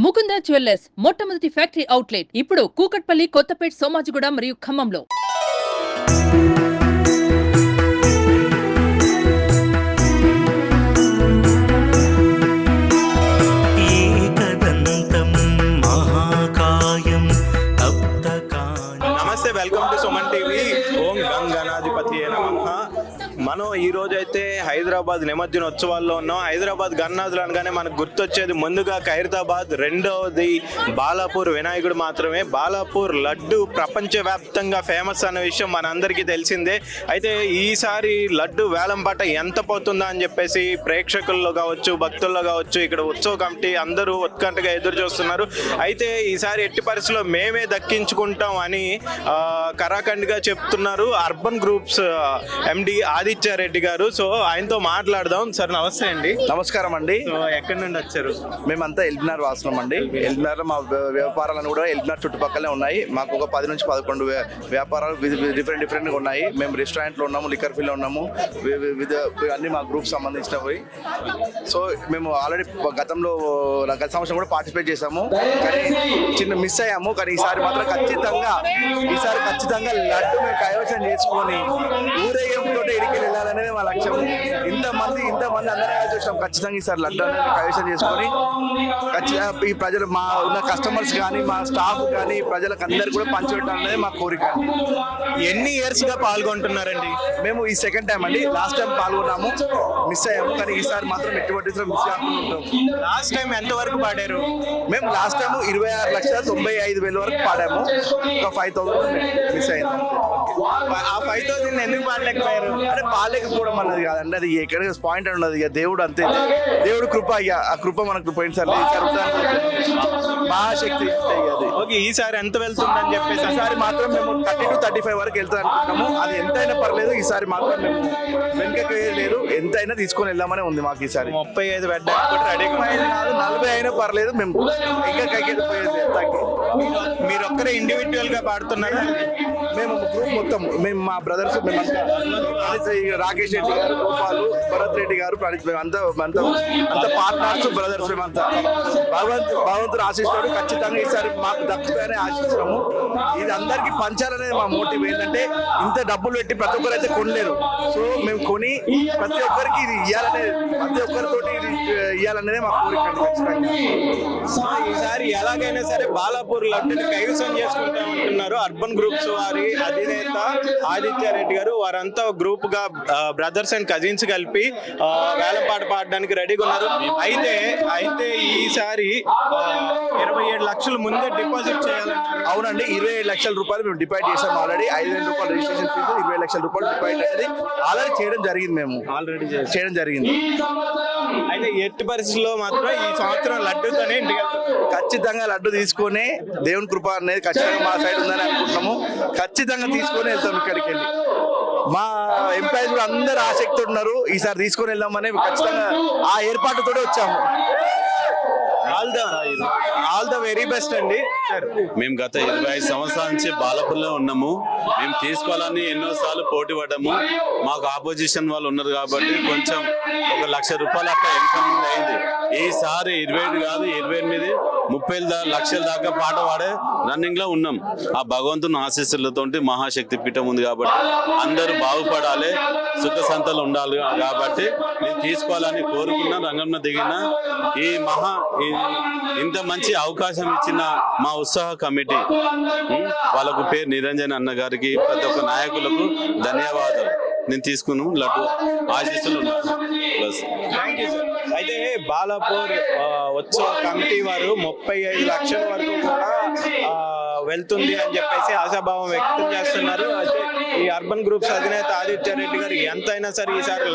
Mukunda jewellers మొట్టమొదటి factory outlet ఇప్పుడు కూకట్పల్లి, కొత్తపేట్, సోమాజిగూడ మరియు ఖమ్మంలో. నమస్తే, వెల్కమ్ టు సుమన్ టీవీ. ఓం గంగనాధిపతి నమః. మనం ఈ రోజు అయితే హైదరాబాద్ నిమజ్జనోత్సవాల్లో ఉన్నాం. హైదరాబాద్ గన్నాథులు అనగానే మనకు గుర్తొచ్చేది ముందుగా ఖైరతాబాద్, రెండవది బాలాపూర్ వినాయకుడు మాత్రమే. బాలాపూర్ లడ్డు ప్రపంచవ్యాప్తంగా ఫేమస్ అన్న విషయం మనందరికీ తెలిసిందే. అయితే ఈసారి లడ్డు వేలం పాట ఎంత పోతుందా అని చెప్పేసి ప్రేక్షకుల్లో కావచ్చు, భక్తుల్లో కావచ్చు, ఇక్కడ ఉత్సవ కమిటీ అందరూ ఉత్కంఠగా ఎదురు చూస్తున్నారు. అయితే ఈసారి ఎట్టి పరిస్థితుల్లో మేమే దక్కించుకుంటాం అని కరాఖండ్గా చెప్తున్నారు అర్బన్ గ్రూప్స్ ఎండి ఆదిత్య రెడ్డి గారు. సో ఆయనతో మాట్లాడదాం. సార్ నమస్తే అండి. నమస్కారం అండి. ఎక్కడి నుండి వచ్చారు? మేమంతా ఎల్బినార్ వాసులం అండి. ఎల్బినార్ మా వ్యాపారాలను కూడా ఎల్బినార్ చుట్టుపక్కలే ఉన్నాయి. మాకు ఒక 10 నుంచి 11 వ్యాపారాలు డిఫరెంట్గా ఉన్నాయి. మేము రెస్టారెంట్లో ఉన్నాము, లిక్కర్ ఫీల్డ్లో ఉన్నాము, అన్ని మా గ్రూప్ సంబంధించినవి. సో మేము ఆల్రెడీ గత సంవత్సరం కూడా పార్టిసిపేట్ చేసాము, కానీ చిన్న మిస్ అయ్యాము. కానీ ఈసారి మాత్రం ఖచ్చితంగా లడ్డు మేము కైవసం చేసుకొని ఊరేగింపుతో ఇడికి వెళ్ళాలనేది మా లక్ష్యం. ఇంతమంది అందరూ చూసాం. ఖచ్చితంగా ఈసారి లడ్డు అనేది కైవసం చేసుకొని ఖచ్చితంగా ఈ ప్రజలు, మా ఉన్న కస్టమర్స్ కానీ, మా స్టాఫ్ కానీ, ప్రజలకు అందరికీ కూడా పంచిపెట్టాలనేది మా కోరిక. ఎన్ని ఇయర్స్ గా పాల్గొంటున్నారండి? మేము ఈ సెకండ్ టైం అండి. లాస్ట్ టైం పాల్గొన్నాము, మిస్ అయ్యాము. కానీ ఈసారి మాత్రం ఎటువంటి మిస్ కాకుండా ఉంటాం. లాస్ట్ టైం ఎంత వరకు పాడారు? మేము లాస్ట్ టైం 26,95,000 వరకు పాడాము. ఒక 5,000 మిస్ అయింది. ఆ 5,000 ఎందుకు పాడలేకపోయారు? అంటే పాడలేకపోవడం అన్నది కాదండి, అది ఎక్కడ పాయింట్ ఉన్నది. ఇక దేవుడు అంతే, దేవుడు కృప. ఇక ఆ కృప మనకు పోయినసారి మహాశక్తి అది. ఓకే, ఈసారి ఎంత వెళ్తుందని చెప్పేసి ఈసారి మాత్రం మేము 30 to 35 వరకు వెళ్తాం అనుకుంటాము. అది ఎంతైనా పర్లేదు. ఈసారి మాత్రం మేము వెనుకకి లేదు, ఎంతైనా తీసుకొని వెళ్దామనే ఉంది మాకు. ఈసారి 35 పెట్టడానికి రెడీ. 40 అయినా పర్లేదు. మేము ఇంకా కైకెళ్ళిపోయేది. మీరు ఒక్కరే ఇండివిజువల్ గా పాడుతున్నారు? మేము గ్రూప్ మొత్తం, మేము మా బ్రదర్స్, మేమంతా రాకేష్ రెడ్డి గారు, గోపాలు, భరత్ రెడ్డి గారు, మేమంతా పార్ట్నర్స్, బ్రదర్స్. మేమంతా భగవంతుడు ఆశిస్తాడు. ఖచ్చితంగా ఈసారి మాకు దక్కుతాయని ఆశిస్తున్నాము. ఇది అందరికీ పంచాలనేది మా మోటివ్. ఏంటంటే ఇంత డబ్బులు పెట్టి ప్రతి ఒక్కరు అయితే కొనలేరు. సో మేము కొని ప్రతి ఒక్కరికి ఇది ఇవ్వాలనేది, ప్రతి ఒక్కరితోటి ఇది ఇవ్వాలనేది మా కోరిక. ఈసారి ఎలాగైనా సరే బాలాపూర్ లడ్డుని కైవసం చేసుకుంటామంటున్నారు అర్బన్ గ్రూప్స్ వారి అధినేత ఆదిత్య రెడ్డి గారు. వారంతా గ్రూప్ గా బ్రదర్స్ అండ్ కజిన్స్ కలిపి వేలం పాట పాడడానికి రెడీగా ఉన్నారు. అయితే ఈసారి 27 లక్షలు ముందే డిపాజిట్ చేయాలన్నారు. అవునండి, 27 లక్షల రూపాయలు మేము డిపాజిట్ చేసాం ఆల్రెడీ. 5,000 రూపాయలు రిజిస్ట్రేషన్ ఫీజు, 20 లక్షల రూపాయలు డిపాజిట్ అనేది ఆల్రెడీ చేయడం జరిగింది. మేము ఆల్రెడీ చేయడం జరిగింది. అయితే ఎట్టి పరిస్థితుల్లో మాత్రం ఈ సంవత్సరం లడ్డూతోనే ఇంటికి ఖచ్చితంగా లడ్డు తీసుకొని, దేవుని కృప అనేది ఖచ్చితంగా మా సైడ్ ఉందని అనుకుంటున్నాము. ఖచ్చితంగా తీసుకొని వెళ్తాం. ఇక్కడికి వెళ్ళి మా ఎంప్లాయీస్ కూడా అందరు ఆసక్తి ఉన్నారు. ఈసారి తీసుకొని వెళ్దామని ఖచ్చితంగా ఆ ఏర్పాటుతో వచ్చాము. ఆల్ ద వెరీ బెస్ట్ అండి. మేము గత 25 సంవత్సరాల నుంచి బాలాపూర్లో ఉన్నాము. మేము తీసుకోవాలని ఎన్నోసార్లు పోటీ పడ్డాము. మాకు ఆపోజిషన్ వాళ్ళు ఉన్నారు కాబట్టి కొంచెం 1 లక్ష రూపాయలు అక్కడ ఇన్కమ్ అయింది. ఈసారి 27 కాదు, 28, 30 లక్షల దాకా పాట పాడే రన్నింగ్ లో ఉన్నాం. ఆ భగవంతుని ఆశీస్సులతో మహాశక్తి పీఠం ఉంది కాబట్టి అందరూ బాగుపడాలి, సుఖ సంతలు ఉండాలి కాబట్టి నేను తీసుకోవాలని కోరుకున్నా. రంగంలో దిగిన ఇంత మంచి అవకాశం ఇచ్చిన మా ఉత్సాహ కమిటీ వాళ్ళకు పేరు నిరంజన్ అన్న గారికి, ప్రతి ఒక్క నాయకులకు ధన్యవాదాలు. నేను తీసుకున్నాను లడ్డు ఆశీస్సులు. అయితే బాలాపూర్ ఉత్సవ కమిటీ వారు 35 లక్షల వరకు కూడా వెళ్తుంది అని చెప్పేసి ఆశాభావం వ్యక్తం చేస్తున్నారు. అయితే ఈ అర్బన్ గ్రూప్స్ అధినేత ఆదిత్య రెడ్డి గారు ఎంతైనా సరే ఈసారి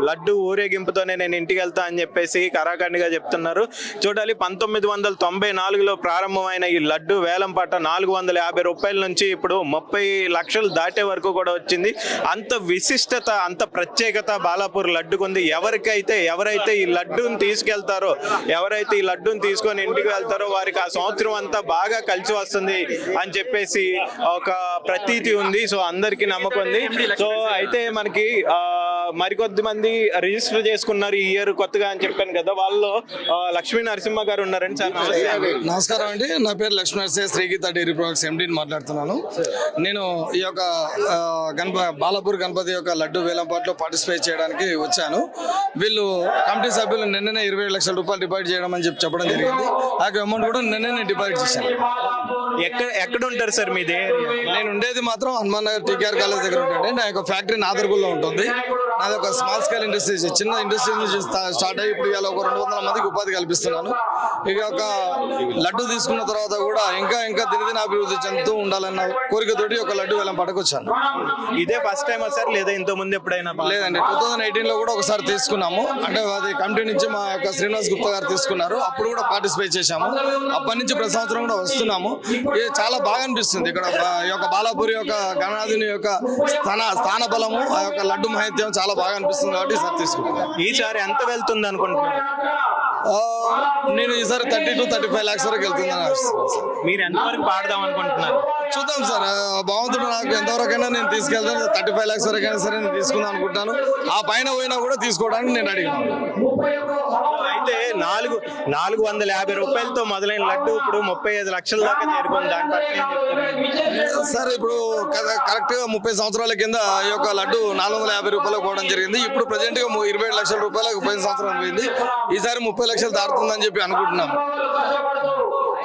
లడ్డు ఊరేగింపుతోనే నేను ఇంటికి వెళ్తా అని చెప్పేసి కరాఖండిగా చెప్తున్నారు. చూడాలి, 1994లో ప్రారంభమైన ఈ లడ్డు వేలం పాట 450 రూపాయల నుంచి ఇప్పుడు 30 లక్షలు దాటే వరకు కూడా వచ్చింది. అంత విశిష్టత, అంత ప్రత్యేకత బాలాపూర్ లడ్డుకుంది. ఎవరైతే ఈ లడ్డూని తీసుకెళ్తారో, ఎవరైతే ఈ లడ్డూని తీసుకొని ఇంటికి వెళ్తారో వారికి ఆ సంవత్సరం అంతా బాగా కలిసి వస్తుంది అని చెప్పేసి ఒక ప్రతీతి ఉంది. సో అందరికీ నమ్మకం ఉంది. సో అయితే మనకి మరికొద్ది మంది రిజిస్టర్ చేసుకున్నారు ఈ ఇయర్ కొత్తగా అని చెప్పాను కదా, వాళ్ళు లక్ష్మీ నరసింహ గారు ఉన్నారండి. సార్ నమస్తే. నమస్కారం అండి, నా పేరు లక్ష్మీ నరసింహ, శ్రీగీత డైరీ ప్రొడక్ట్స్ ఎండీని మాట్లాడుతున్నాను. నేను ఈ యొక్క బాలాపూర్ గణపతి యొక్క లడ్డు వేలంపాట్లో పార్టిసిపేట్ చేయడానికి వచ్చాను. వీళ్ళు కమిటీ సభ్యులు నిన్ననే 27 లక్షల రూపాయలు డిపాజిట్ చేయడం అని చెప్పడం జరిగింది. ఆ అమౌంట్ కూడా నిన్ననే డిపాజిట్ చేశాను. ఎక్కడ ఉంటారు సార్ మీది? నేను ఉండేది మాత్రం హనుమాన్ నగర్ టీకేఆర్ కాలేజ్ దగ్గర ఉంటాను. నా యొక్క ఫ్యాక్టరీ నాదర్గుల్లో ఉంటుంది. నాది ఒక స్మాల్ స్కేల్ ఇండస్ట్రీ, చిన్న ఇండస్ట్రీ నుంచి స్టార్ట్ అయ్యి ఇప్పుడు ఇవాళ ఒక 200 మందికి ఉపాధి కల్పిస్తున్నాను. ఇక ఒక లడ్డు తీసుకున్న తర్వాత కూడా ఇంకా దినదిన అభివృద్ధి చెందుతూ ఉండాలన్న కోరికతోటి ఒక లడ్డు వేలం పాటకు వచ్చాను. ఇదే ఫస్ట్ టైం సార్ లేదా ఇంత ముందు ఎప్పుడైనా? లేదండి, 2018 లో కూడా ఒకసారి తీసుకున్నాము. అంటే అది కమిటీ నుంచి మా యొక్క శ్రీనివాస్ గుప్తా గారు తీసుకున్నారు, అప్పుడు కూడా పార్టిసిపేట్ చేశాము. అప్పటి నుంచి ప్రతి సంవత్సరం కూడా వస్తున్నాము. ఇది చాలా బాగా అనిపిస్తుంది. ఇక్కడ ఈ యొక్క బాలాపూర్ యొక్క గణనాథుని యొక్క స్థాన బలము, ఆ యొక్క లడ్డు మహత్యం చాలా బాగా అనిపిస్తుంది కాబట్టి ఈసారి తీసుకుంటున్నాను. ఈసారి ఎంత వెళ్తుంది అనుకుంటున్నారు? నేను ఈసారి 30 to 35 lakhs వరకు వెళ్తుందని ఆశిస్తున్నాను సార్. మీరు ఎంతవరకు పాడదాం అనుకుంటున్నారు? చూద్దాం సార్, భగవంతుడు నాకు ఎంతవరకైనా నేను తీసుకెళ్తాను. 35 lakhs వరకైనా సరే నేను తీసుకుందాం అనుకుంటాను. ఆ పైన పోయినా కూడా తీసుకోవడానికి నేను అడిగినాను. అయితే 450 రూపాయలతో మొదలైన లడ్డు ఇప్పుడు 35 లక్షల దాకా చేరుకుంది. దాని పట్ల ఏం చెప్తారు? సార్ ఇప్పుడు కరెక్ట్ గా 30 సంవత్సరాల కింద ఈ యొక్క లడ్డు 450 రూపాయలకు పోవడం జరిగింది. ఇప్పుడు ప్రజెంట్ గా 27 లక్షల రూపాయలకు 5 సంవత్సరాలు పోయింది. ఈసారి 30 లక్షలు దాటుతుందని చెప్పి అనుకుంటున్నాము.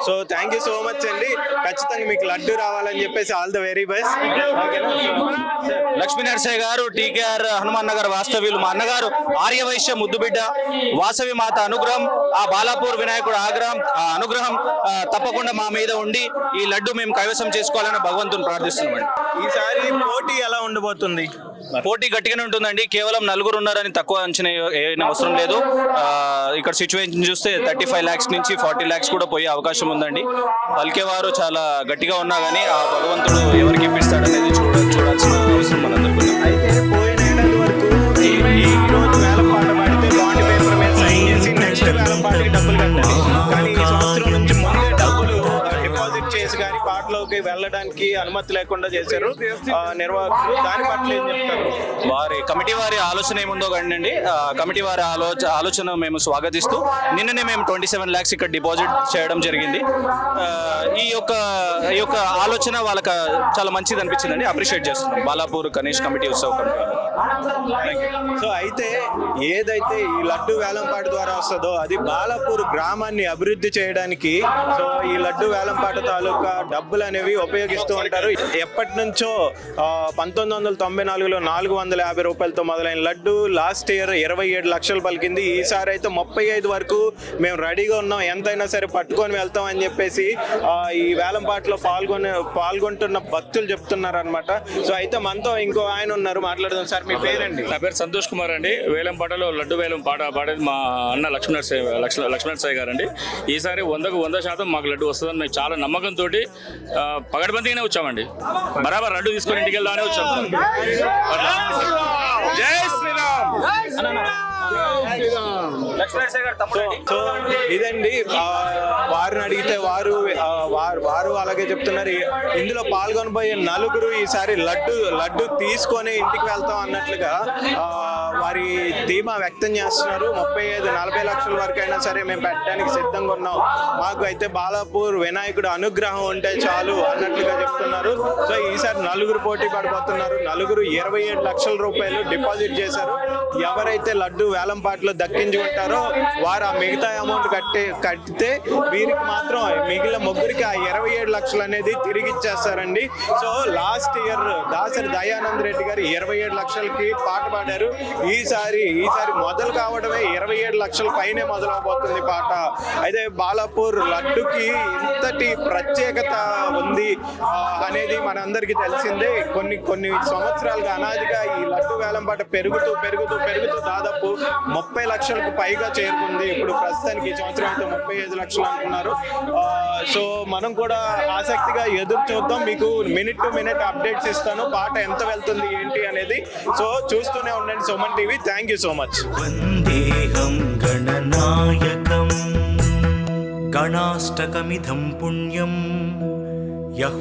So thank you so much అండి. ఖచ్చితంగా మీకు లడ్డు రావాలని చెప్పేసి all the very best. Lakshmi Narasaiah garu, TKR Hanuman Nagar వాస్తవ్యులు, మా అన్నగారు ఆర్యవైశ్య ముద్దుబిడ్డ, వాసవి మాత అనుగ్రహం, ఆ బాలాపూర్ వినాయకుడు అనుగ్రహం తప్పకుండా మా మీద ఉండి ఈ లడ్డు మేము కైవసం చేసుకోవాలని భగవంతుని ప్రార్థిస్తున్నామండి. ఈసారి పోటీ ఎలా ఉండబోతుంది? పోటీ గట్టిగానే ఉంటుందండి. కేవలం 4 ఉన్నారని తక్కువ అంచనా ఏం అవసరం లేదు. ఇక్కడ సిచ్యువేషన్ చూస్తే 35 lakhs నుంచి 40 lakhs కూడా పోయే అవకాశం ఉందండి. పలికేవారు చాలా గట్టిగా ఉన్నా కానీ ఆ భగవంతుడు ఎవరికి ఇప్పిస్తాడనేది చూడాల్సిన అవసరం మనందరికీ. అయితే పోయిన ఏడాది వరకు ఈ రోజు వేలం పాట పాడితే బాండ్ పేపర్ మీద సైన్ చేసి నెక్స్ట్ వేలం పాటకి డబ్బులు కట్టాలి. కానీ ఈ సంవత్సరం నుంచి ముందే డబ్బులు డిపాజిట్ చేసి కానీ పాటలోకి వెళ్ళడానికి అనుమతి లేకుండా చేశారు నిర్వాహకులు. దాని పట్ల ఏం చెప్తారు? కమిటీ వారి ఆలోచన ఏముందో కండి, కమిటీ వారి ఆలోచన మేము స్వాగతిస్తూ నిన్ననే మేము 27 lakhs ఇక్కడ డిపాజిట్ చేయడం జరిగింది. ఈ యొక్క ఆలోచన వాళ్ళకి చాలా మంచిది అనిపించిందండి. అప్రిషియేట్ చేస్తున్నాం బాలాపూర్ గణేష్ కమిటీ ఉత్సవ కమిటీ. సో అయితే ఏదైతే ఈ లడ్డు వేలంపాట ద్వారా వస్తుందో అది బాలాపూర్ గ్రామాన్ని అభివృద్ధి చేయడానికి సో ఈ లడ్డు వేలంపాట తాలూకా డబ్బులు అనేవి ఉపయోగిస్తూ ఉంటారు. ఎప్పటి నుంచో 1994లో 450 రూపాయలతో మొదలైన లడ్డు లాస్ట్ ఇయర్ 27 లక్షలు పలికింది. ఈసారి అయితే 35 వరకు మేము రెడీగా ఉన్నాం, ఎంతైనా సరే పట్టుకొని వెళ్తాం అని చెప్పేసి ఈ వేలంపాటలో పాల్గొంటున్న భక్తులు చెప్తున్నారు అనమాట. సో అయితే మనతో ఇంకో ఆయన ఉన్నారు, మాట్లాడదాం. సార్ మీ పేరండి? నా పేరు సంతోష్ కుమార్ అండి. వేలంపాటలో లడ్డు వేలం పాట పాడేది మా అన్న లక్ష్మీనరసయ్య గారు అండి. ఈసారి 100కు 100% మాకు లడ్డు వస్తుందని మేము చాలా నమ్మకంతో పగడబందీగానే వచ్చామండి. బరాబర్ లడ్డు తీసుకొని ఇంటికి వెళ్దామని వచ్చాం. జై శ్రీరామ్. సో ఇదండి, వారిని అడిగితే వారు అలాగే చెప్తున్నారు. ఇందులో పాల్గొనబోయే 4 ఈసారి లడ్డు తీసుకొని ఇంటికి వెళ్తాం అన్నట్లుగా వారి ధీమా వ్యక్తం చేస్తున్నారు. 35-40 లక్షల వరకు అయినా సరే మేము పెట్టడానికి సిద్ధంగా ఉన్నాం, మాకు అయితే బాలాపూర్ వినాయకుడు అనుగ్రహం ఉంటే చాలు అన్నట్లుగా చెప్తున్నారు. సో ఈసారి 4 పోటీ పడిపోతున్నారు. 4 27 లక్షల రూపాయలు డిపాజిట్ చేశారు. ఎవరైతే లడ్డు వేలంపాటలో దక్కించుకుంటారో వారు ఆ మిగతా అమౌంట్ కట్టితే వీరికి మాత్రం మిగిలిన ముగ్గురికి ఆ 27 లక్షలు అనేది తిరిగి ఇచ్చేస్తారండి. So last year Dasari Dayanand Reddy గారు 27 లక్షలకి పాట పాడారు. ఈసారి మొదలు కావడమే 27 లక్షల పైనే మొదలవబోతుంది పాట. అయితే బాలాపూర్ లడ్డుకి ఇంతటి ప్రత్యేకత ఉంది అనేది మనందరికీ తెలిసిందే. కొన్ని సంవత్సరాలుగా అనాదిగా ఈ లడ్డు వేలంపాట పెరుగుతూ దాదాపు 30 లక్షలకు పైగా చేరుకుంది. ఇప్పుడు ప్రస్తుతానికి ఈ సంవత్సరం అయితే 35 లక్షలు అంటున్నారు. సో మనం కూడా ఆసక్తిగా ఎదురు చూద్దాం. మీకు మినిట్ టు మినిట్ అప్డేట్స్ ఇస్తాను, పాట ఎంత వెళ్తుంది ఏంటి అనేది. సో చూస్తూనే ఉండండి Suman TV. Thank you so much. వందేహం గణనాయకం గణాష్టకమిదం పుణ్యం యః